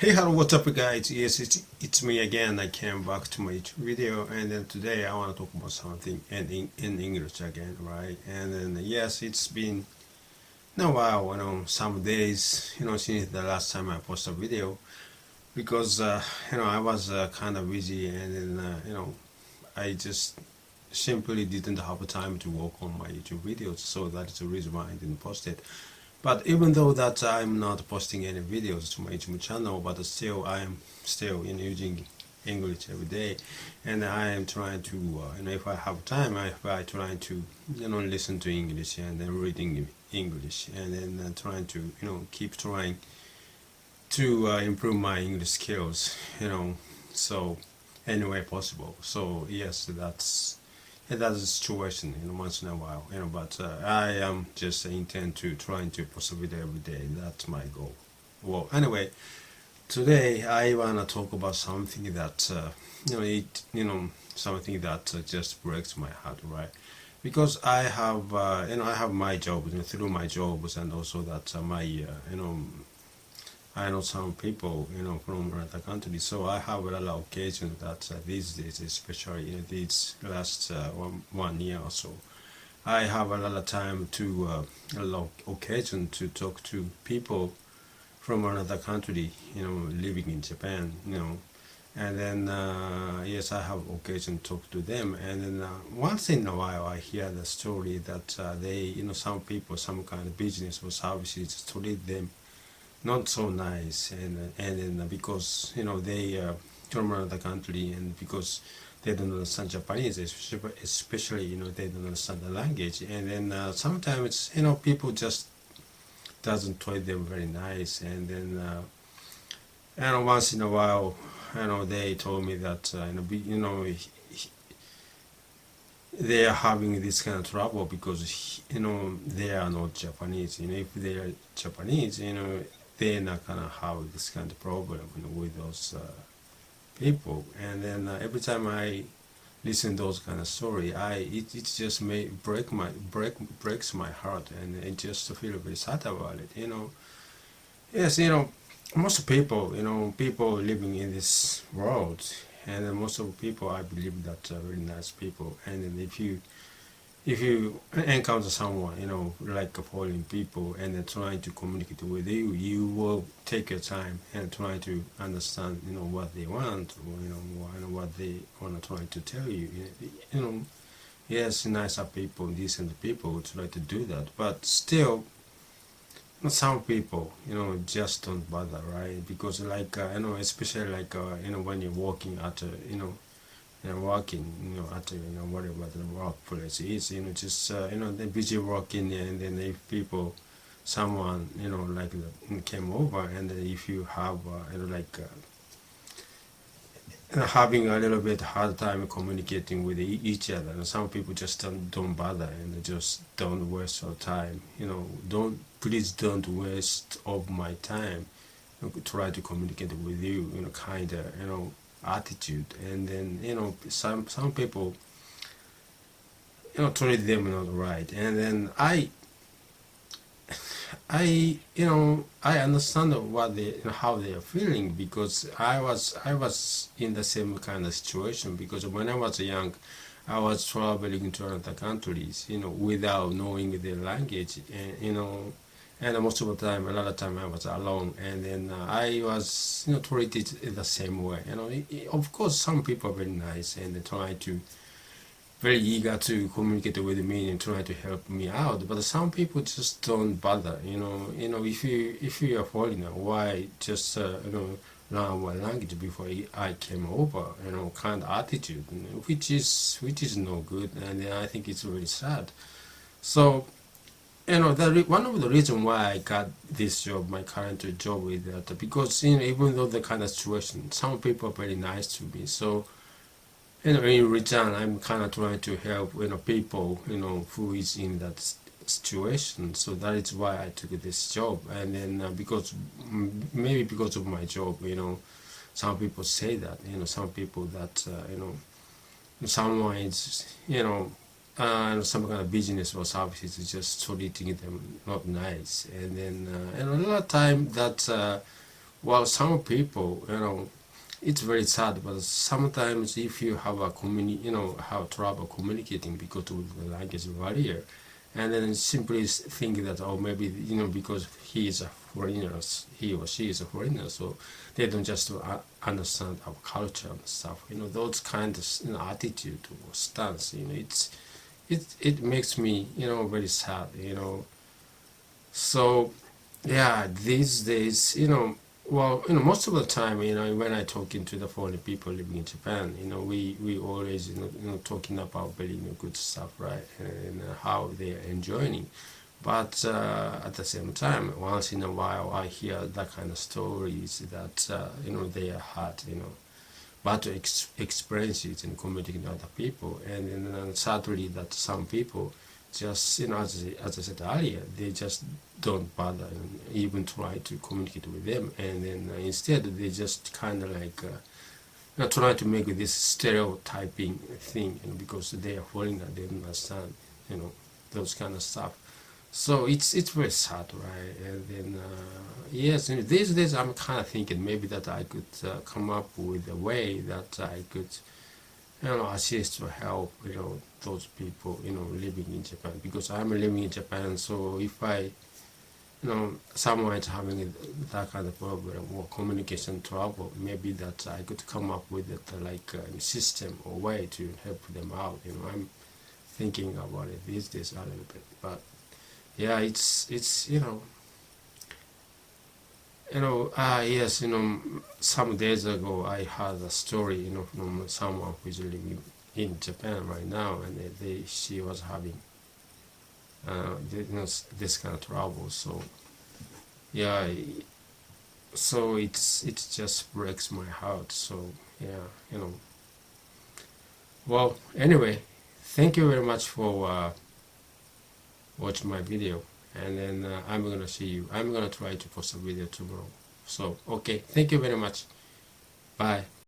Hey, hello, what's up guys? Yes, it's me again. I came back to my video, and then today I want to talk about something in English again, right? And then yes, it's been a while, some days, since the last time I posted a video, because I was kind of busy, and then I just simply didn't have time to work on my YouTube videos, so that's the reason why I didn't post it. But even though that I'm not posting any videos to my YouTube channel, but still I am still using English every day, and I am trying to, if I have time, I try to, listen to English and then reading English, and then trying to, keep trying to improve my English skills, so any way possible. So yes, that's the situation, once in a while, but I am just intend to trying to post a video every day. That's my goal. Well, anyway, today I wanna talk about something that something that just breaks my heart, right? Because I have I have my job, through my jobs, and also that my I know some people, from other countries, so I have a lot of occasions that these days, especially these last one year or so, I have a lot of time to, a lot of occasion to talk to people from another country, living in Japan, and then, yes, I have occasion to talk to them, and then once in a while I hear the story that they, some people, some kind of business or services treat them not so nice, and then because they from another country, and because they don't understand Japanese, especially they don't understand the language, and then sometimes people just doesn't treat them very nice, and then once in a while they told me that they are having this kind of trouble because they are not Japanese. If they are Japanese, they're not gonna have this kind of problem with those people. And then every time I listen to those kind of story, it just breaks my heart, and I just feel very sad about it. Yes, most people, people living in this world, and most of the people, I believe that are very nice people. And then if you encounter someone, like foreign people, and then trying to communicate with you, you will take your time and try to understand, what they want, or, what they want to try to tell you. Yes, nicer people, decent people try to do that, but still, some people, just don't bother, right? Because like, especially like, when you're working at working, at whatever the workplace is, just they're busy working, and then if people, someone, like came over, and then if you have, like having a little bit hard time communicating with each other, and some people just don't bother, and they just don't waste your time. Please don't waste of my time. Try to communicate with you, kind of, attitude, and then some people treat them not right, and then I understand what they, how they are feeling, because I was in the same kind of situation, because when I was young, I was traveling to other countries, without knowing their language, and and most of the time, a lot of time I was alone, and then I was, treated the same way. Of course, some people are very nice, and they try to, very eager to communicate with me and try to help me out. But some people just don't bother. If you are foreigner, why just learn one language before I came over? Kind of attitude, which is no good, and I think it's really sad. So. One of the reasons why I got this job, my current job, is that because even though the kind of situation, some people are very nice to me. So in return, I'm kind of trying to help people who is in that situation. So that is why I took this job. And then because maybe because of my job, some people say that some people that someone is some kind of business or services is just treating them not nice, and then and a lot of time that well, some people, it's very sad, but sometimes if you have have trouble communicating because of the language barrier, and then simply think that, oh, maybe, because he is a foreigner, he or she is a foreigner, so they don't just understand our culture and stuff, those kind of attitude or stance, it makes me, very sad, so yeah, these days, well, most of the time, when I talking to the foreign people living in Japan, we always, talking about very good stuff, right, and how they are enjoying. But at the same time, once in a while, I hear that kind of stories that, they had, bad experiences in communicating with other people, and then sadly that some people just, as I said earlier, they just don't bother and even try to communicate with them, and then instead they just kind of like try to make this stereotyping thing, because they are foreigner, they don't understand, those kind of stuff. So it's very sad, right? And then yes, these days I'm kind of thinking maybe that I could come up with a way that I could, assist to help, those people, living in Japan, because I'm living in Japan. So if I, someone is having that kind of problem or communication trouble, maybe that I could come up with it, like a system or way to help them out. I'm thinking about it these days a little bit, but yeah, it's yes, some days ago I heard a story, from someone who is living in Japan right now, and she was having, this kind of trouble. So yeah, so it just breaks my heart. So yeah, Well, anyway, thank you very much for watching my video, and then I'm gonna see you. I'm gonna try to post a video tomorrow. So okay, thank you very much. Bye.